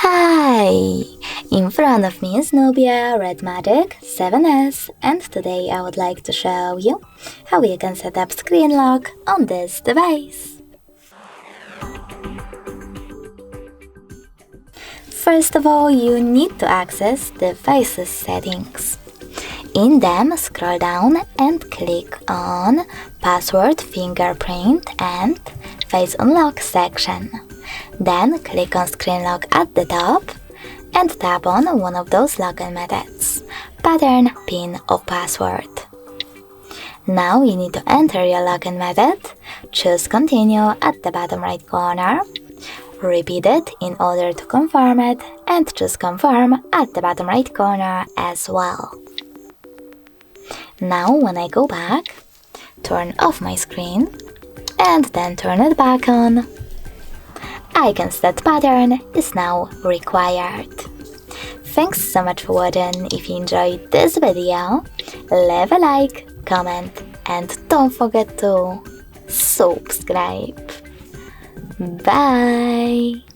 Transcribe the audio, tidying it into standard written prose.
Hi! In front of me is Nubia Red Magic 7S, and today I would like to show you how you can set up screen lock on this device. First of all, you need to access devices settings. In them, scroll down and click on Password, Fingerprint and Face Unlock section. Then click on Screen Lock at the top and tap on one of those login methods, pattern, PIN or password. Now you need to enter your login method, choose Continue at the bottom right corner, repeat it in order to confirm it, and choose Confirm at the bottom right corner as well. Now when I go back, turn off my screen and then turn it back on. I can see that pattern is now required. Thanks so much for watching. If you enjoyed this video, leave a like, comment and don't forget to subscribe. Bye!